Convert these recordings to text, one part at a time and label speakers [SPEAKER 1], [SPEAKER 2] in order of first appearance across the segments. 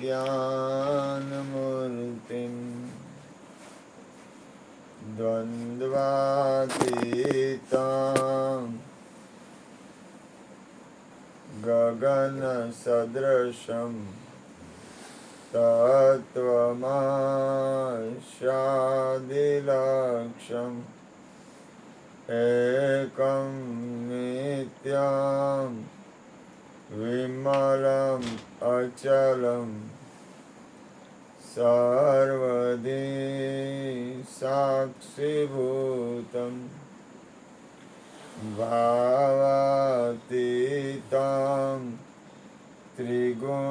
[SPEAKER 1] ज्ञानमूर्तिं द्वन्द्वातीतां गगनसदृशं तत्त्वमस्यादिलक्ष्यम् एकं नित्यं विमलम् अचलं सर्वदि साक्षिभूतं भावातीतं त्रिगुणरहितं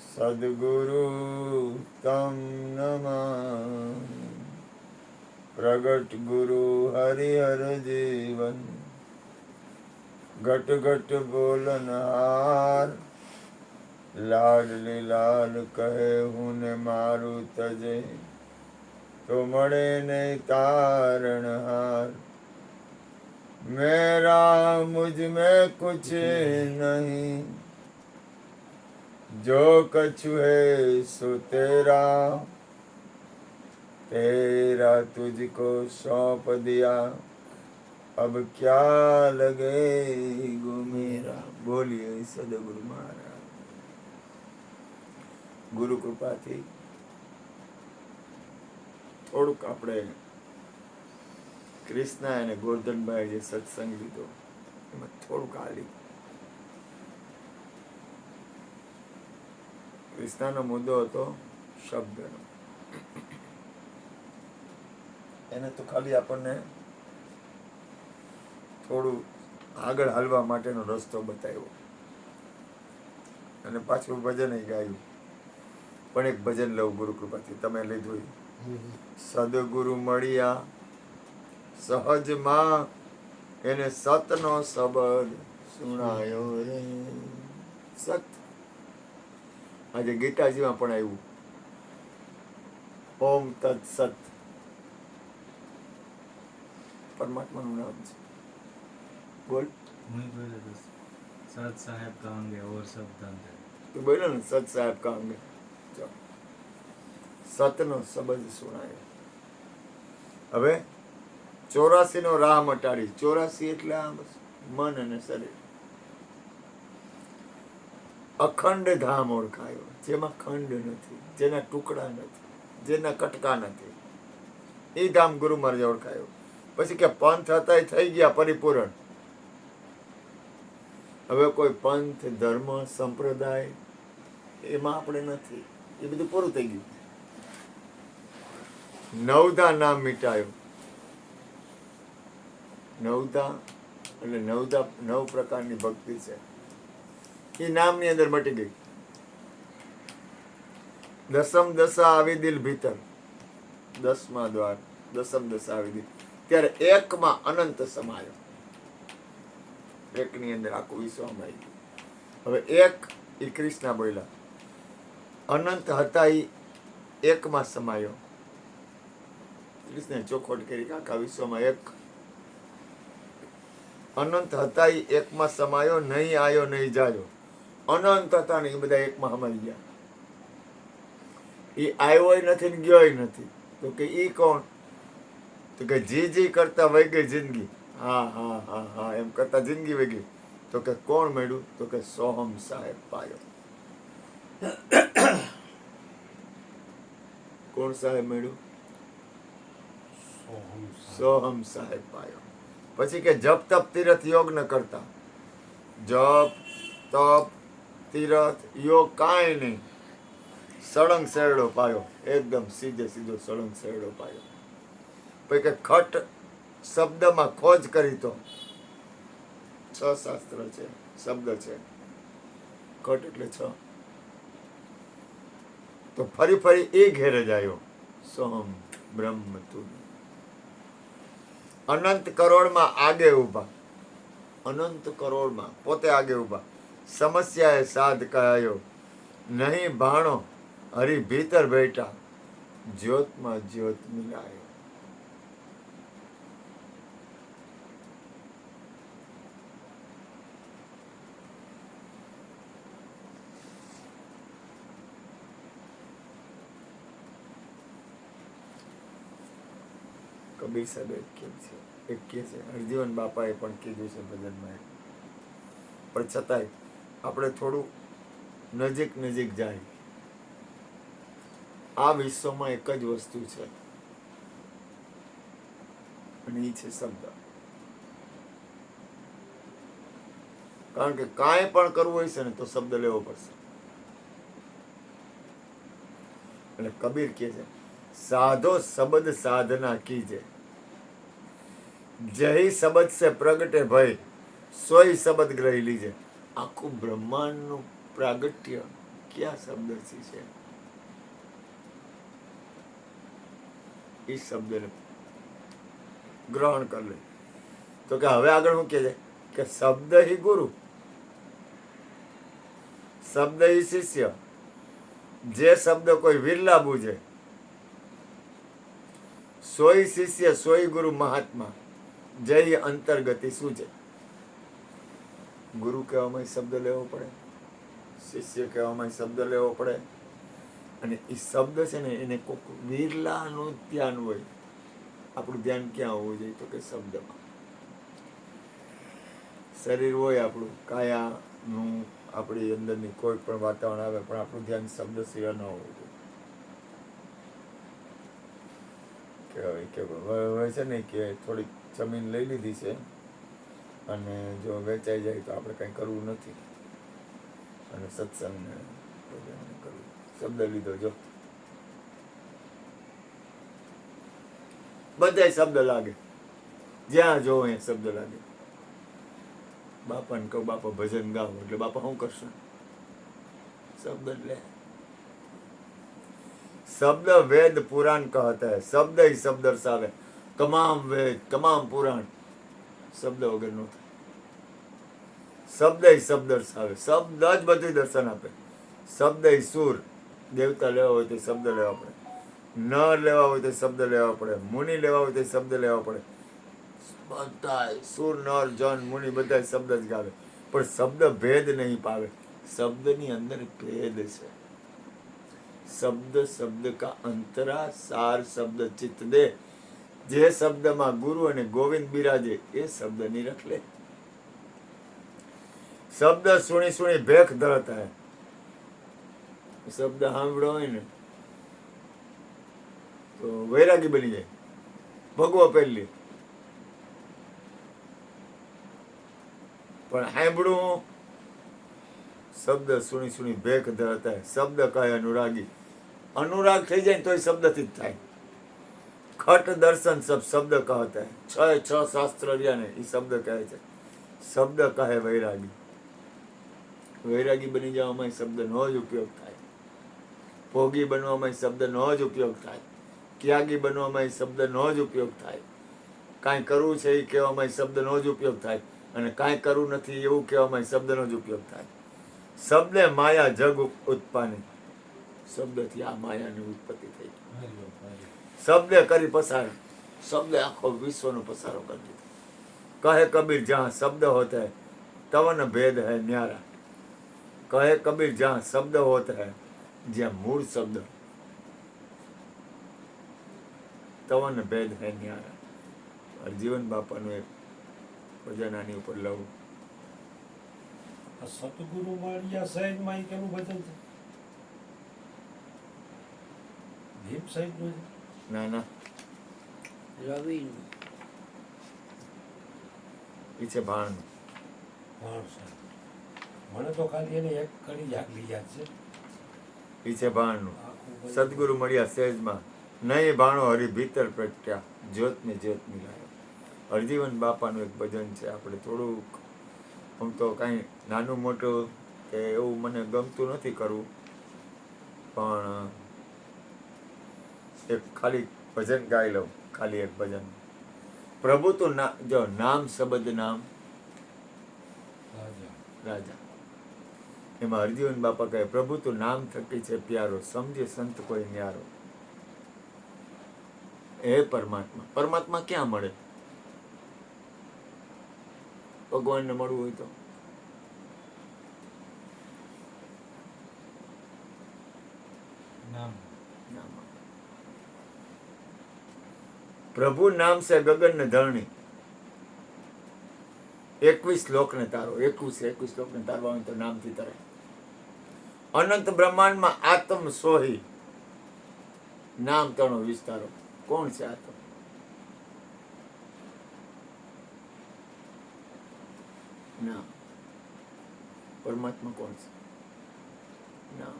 [SPEAKER 1] सद्गुरु तं नमामि। प्रगट गुरु हरिहर जीवन घट घट बोलनहार लाडली लाल कहे हूँ ने मारू तजे तो मरे नहीं तारणहार। मेरा मुझ में कुछ नहीं जो कछु है सो तेरा तेरा तुझको सौंप दिया अब क्या लगे गो मेरा। बोलिए सदगुरु महाराज। ગુરુ કૃપાથી થોડુંક આપણે કૃષ્ણા અને ગોરધનભાઈ જે સત્સંગ લીધો એમાં થોડુંક હાલી. કૃષ્ણાનો મુદ્દો હતો શબ્દનો. એને તો ખાલી આપણને થોડું આગળ હાલવા માટેનો રસ્તો બતાવ્યો અને પાછું ભજન ગાયું. પણ એક ભજન લઉં ગુરુ કૃપાથી. તમે લીધું સદગુરુ મળ્યા સહજમાં એને સતનો શબ્દ સુણાયો રે. સત આજે ગીતાજીમાં પણ આવ્યું ઓમ તત્ સત પરમાત્માનું નામ છે. બોલ.
[SPEAKER 2] सत साहेब कहेंगे और सब धंधे.
[SPEAKER 1] તું બોલો ને સત સાહેબ કહેંગે. સતનો શબ્દ સુણાય. હવે 84 નો રાહ મટાડી. 84 એટલે આ મન અને શરીર. અખંડ ધામ ઓળખાયો જેમાં ખંડ નથી, જેના ટુકડા નથી, જેના કટકા નથી. એ ધામ ગુરુ મહારાજે ઓળખાયો. પછી કે પંથ હતા એ થઈ ગયા પરિપૂર્ણ. હવે કોઈ પંથ ધર્મ સંપ્રદાય એમાં આપણે નથી. એ બધું પૂરું થઈ ગયું. નવધા નામ મિટાયો. નવધા એટલે નવ પ્રકારની ભક્તિ છે એ નામની અંદર મટી ગઈ. દસમ દશા આવી દિલ ભીતર. 10મા દ્વાર દસમ દશા આવી દિલ. ત્યારે એકમાં અનંત સમાયો. એકની અંદર આખું વિશ્વ આવી ગયું. હવે એક એ કૃષ્ણ બોલ્યા. અનંત હતા એ એકમાં સમાયો. કૃષ્ણે ચોખવટ કરી આખા વિશ્વમાં એક. અનંત હતા એ એકમાં સમાયો. નહીં આયો નહીં જાયો. અનંત હતા ને એ બધા એકમાં સમાઈ ગયા. એ આવ્યો નથી ને ગયો નથી. તો કે ઈ કોણ? તો કે જી કરતા વહી ગઈ જિંદગી. હા હા હા હા એમ કરતા જિંદગી વહી ગઈ. તો કે કોણ મળ્યું? તો કે સોહમ સાહેબ પાયો. કોણ સાહેબ મળ્યું? સોહમ સાહેબ પાયો. પછી કે જપ તપ તીરથ યોગ ન કરતા. જપ તપ તીરથ યોગ કાંઈ નહીં. સળંગ શેરડો પાયો. એકદમ સીધે સીધો સળંગ શેરડો પાયો. પછી કે ખટ શબ્દમાં ખોજ કરી તો 6 શાસ્ત્ર છે, શબ્દ છે. ખટ એટલે 6. તો ફરી ફરી એ ઘેર જ આવ્યો. સોહમ બ્રહ્મ તું. અનંત કરોડમાં આગે ઉભા. અનંત કરોડમાં પોતે આગે ઉભા. સમસ્યાએ સાધ કહાયો. નહીં ભાણો હરી ભીતર બેઠા. જ્યોતમાં જ્યોત મિલાયો. કબીર સાહેબ એક કહે છે, હરજીવન બાપાએ પણ કીધું છે ભજનમાં, પણ છતાંય આપણે થોડું નજીક જાય. આ વિશ્વમાં એક જ વસ્તુ છે અને એ છે શબ્દ. કારણ કે કાંઈ પણ કરવું હોય છે ને તો શબ્દ લેવો પડશે. એટલે કબીર કહે છે, સાધો શબ્દ સાધના કીજે, જહી શબ્દ સે પ્રગટે ભય, સોઈ શબ્દ ગ્રહી લીજે. આખું બ્રહ્માંડનું પ્રાગટ્ય ક્યાં શબ્દથી છે? એ શબ્દને ગ્રહણ કરી લે. તો કે હવે આગળ શું કહે છે કે શબ્દ હિ ગુરુ, શબ્દ હિ શિષ્ય, જે શબ્દ કોઈ વિરલા બુજે, સોઈ શિષ્ય સોઈ ગુરુ મહાત્મા, જય અંતર્ગતિ સૂજે. ગુરુ કહેવામાં શબ્દ લેવો પડે, શિષ્ય કહેવામાં શબ્દ લેવો પડે, અને એ શબ્દ છે ને એને કોઈક વિરલાનું ધ્યાન હોય. આપણું ધ્યાન ક્યાં હોવું જોઈએ? તો કે શબ્દમાં. શરીર હોય આપણું કાયાનું, આપણી અંદરની કોઈ પણ વાતાવરણ આવે, પણ આપણું ધ્યાન શબ્દ સિવાય ન હોવું જોઈએ. કે હવે છે ને કે થોડીક જમીન લઈ લીધી છે અને જો વેચાઈ જાય તો આપણે કંઈ કરવું નથી અને સત્સંગને કરવું. શબ્દ લીધો, જો બધા શબ્દ લાગે, જ્યાં જોવો અહીંયા શબ્દ લાગે. બાપાને કહું બાપા ભજન ગાઓ, એટલે બાપા શું કરશે? શબ્દ એટલે શબ્દ વેદ પુરાણ कहता है, શબ્દ ही શબ્દ દર્શાવે. તમામ વેદ તમામ પુરાણ શબ્દ વગર નો થાય. શબ્દ ही શબ્દ દર્શાવે, શબ્દ જ બધું દર્શન આપે. શબ્દ ही સુર, દેવતા લેવા હોય તો શબ્દ લેવા પડે, નર લેવા હોય તો શબ્દ લેવા પડે, મુનિ લેવા હોય તો શબ્દ લેવા પડે. બધા સુર નર જન મુનિ બધા શબ્દ જ ગાવે, પણ શબ્દ ભેદ નહીં પાવે. શબ્દની અંદર ભેદ છે. શબ્દ શબ્દ કા અંતરા, સાર શબ્દ ચિત્ત દે. જે શબ્દમાં ગુરુ અને ગોવિંદ બિરાજે એ શબ્દ ની રખ લે. શબ્દ સુણી સુણી ભેખ ધરતા હે. શબ્દ સાંભળો હોય ને તો વૈરાગી બની જાય, ભગવો પહેલી. પણ સાંભળું શબ્દ સુણી સુણી ભેખ ધરતા હે. શબ્દ કહે અનુરાગી. અનુરાગ થઈ જાય ને તોય શબ્દથી જ થાય. ખટ દર્શન સબ શબ્દ કહતા હે. છ શાસ્ત્ર રહ્યા ને એ શબ્દ કહે છે. શબ્દ કહે વૈરાગી. વૈરાગી બની જવામાં શબ્દનો જ ઉપયોગ થાય. ભોગી બનવામાં શબ્દનો જ ઉપયોગ થાય. ત્યાગી બનવામાં શબ્દનો જ ઉપયોગ થાય. કાંઈ કરવું છે એ કહેવામાં શબ્દનો જ ઉપયોગ થાય, અને કાંઈ કરવું નથી એવું કહેવામાં શબ્દનો જ ઉપયોગ થાય. શબ્દે માયા જગ ઉત્પાની. શબ્દથી આ માયાની ઉત્પત્તિ થઈ. શબ્દે કરી પસાર. શબ્દે આખો વિશ્વનો પસારો કરી દીધો. કહે કબીર જहाँ શબ્દ હોતા है तवन भेद है न्यारा. કહે કબીર જहाँ શબ્દ હોતા है, જ્યાં મૂળ શબ્દ, તવન ભેદ હે ન્યારા. હરજીવન બાપાનું એક ભજન આની ઉપર લઉં.
[SPEAKER 3] સતગુરુ માળિયા સાહેબ માં કેનું ભજન છે? ભીમ સાહેબ નું
[SPEAKER 1] ના ના,
[SPEAKER 4] રવિનું
[SPEAKER 1] એ છે ભાણનું.
[SPEAKER 3] ભાણ સાહેબ. મને તો ખાલી એને એક કડી જાગલી યાદ છે.
[SPEAKER 1] એ છે ભાણનું.
[SPEAKER 3] આખું ભજન.
[SPEAKER 1] સદગુરુ મળ્યા સહેજમાં, નહીં ભાણો હરી ભીતર પ્રગટ્યા, જ્યોતને જ્યોત મિલાયો. હરજીવન બાપાનું એક ભજન છે. આપણે થોડુંક આમ તો કાંઈ નાનું મોટું કે એવું મને ગમતું નથી કરવું, પણ એક ખાલી ભજન ગાઈ લઉં. ખાલી એક ભજન. પ્રભુ તો જો નામ શબ્દ નામ
[SPEAKER 3] રાજા.
[SPEAKER 1] રાજા. એમાં હરજીવન બાપા કહે પ્રભુ તો નામ થકી છે પ્યારો, સમજે સંત કોઈ ન્યારો. એ પરમાત્મા. પરમાત્મા ક્યાં મળે? ભગવાનને મળવું હોય તો
[SPEAKER 2] નામ
[SPEAKER 1] ના મળે. પ્રભુ નામ છે ગગન ને ધરણી. 21 શ્લોકને તારો, 21 શ્લોકને તારવા હોય તો નામથી તરે. અનંત બ્રહ્માંડમાં આત્મ સોહી, નામ તણો વિસ્તારો. કોણ છે આત્મ? નામ. પરમાત્મા કોણ છે? નામ.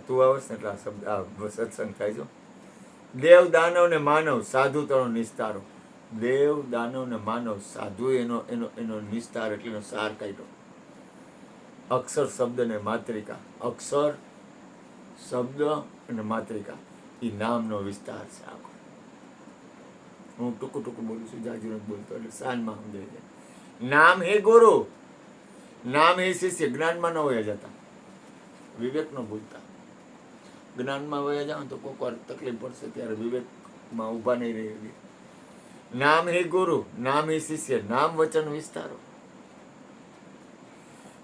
[SPEAKER 1] તું આવશ ને એટલે આ શબ્દ આ સત્સંગ થાય છો. દેવ દાનવ ને માનવ સાધુ તણો નિસ્તારો. દેવ દાનવ ને માનવ સાધુ એનો એનો એનો નિસ્તાર એટલે એનો સાર કાઢ્યો. અક્ષર શબ્દ ને માત્રિકા, અક્ષર શબ્દ અને માત્રિકા એ નામનો વિસ્તાર છે આખો. હું ટૂંકું ટૂંકું બોલું છું, જાજુ નથી બોલતો એટલે શાનમાં સમજાય જાય. નામ હે ગુરુ, નામ હે શિષ્ય. જ્ઞાનમાં ન વયા જતા, વિવેક ન ભૂલતા. જ્ઞાનમાં વયા જાવ તો કોઈક વાર તકલીફ પડશે, ત્યારે વિવેકમાં ઊભા નહીં રહી. નામ હે ગુરુ, નામ હે શિષ્ય, નામ વચન વિસ્તારો.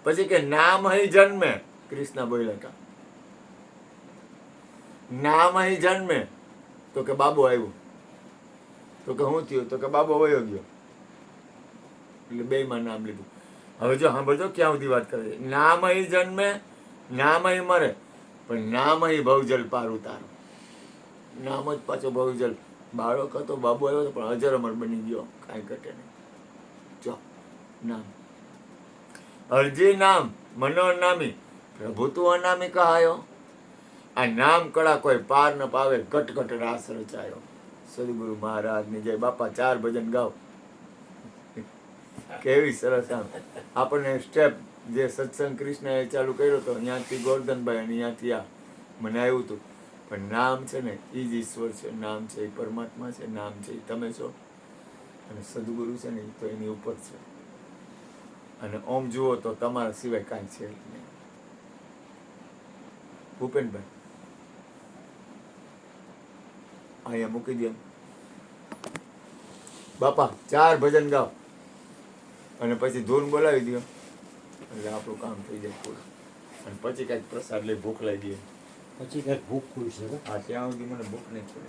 [SPEAKER 1] પછી કે નામ હે જન્મે, કૃષ્ણ બોલ્યા હતા. નામ હે જન્મે તો કે બાબો આવ્યો, તો કે હું થયું, તો કે બાબો વયો ગયો. એટલે બે માં નામ લીધું. હવે જો સાંભળજો ક્યાં સુધી વાત કરે છે. નામ હે જન્મે, નામ હે મરે, પણ નામ હે ભવજલ પાર ઉતારો. નામ જ પાછો ભવજલ. બાળક હતો, બાબુ આવ્યો હતો, પણ અજર અમર બની ગયો, કાંઈ ઘટે નહીં. જો નામ અરજી નામ મનો નામી, પ્રભુ તું અનામી કહાયો. આ નામ કળા કોઈ પાર ન પાવે, ઘટ ઘટ રાસ રચાયો. સદગુરુ મહારાજ ની જય. બાપા 4 ભજન ગાઓ. કેવી સરસ આમ આપણને સ્ટેપ જે સત્સંગ કૃષ્ણએ ચાલુ કર્યો હતો, અહીંયાથી ગોરધનભાઈ અને અહીંયાથી આ મને આવ્યું હતું. પણ નામ છે ને એ જ ઈશ્વર છે, નામ છે એ પરમાત્મા છે, નામ છે એ તમે છો, અને સદગુરુ છે ને એ તો એની ઉપર છે. અને ઓમ જુઓ તો તમારા સિવાય કાંઈ છે જ નહીં. ભૂપેનભાઈ અહીંયા મૂકી દે. બાપા 4 ભજન ગાઓ અને પછી ધૂન બોલાવી દો એટલે આપણું કામ થઈ જાય પૂરું. અને પછી કાંઈક પ્રસાદ લઈ ભૂખ લાગી દે.
[SPEAKER 3] પછી કંઈક ભૂખ ખુલશે.
[SPEAKER 1] હા, ત્યાં સુધી મને ભૂખ નહીં પડે.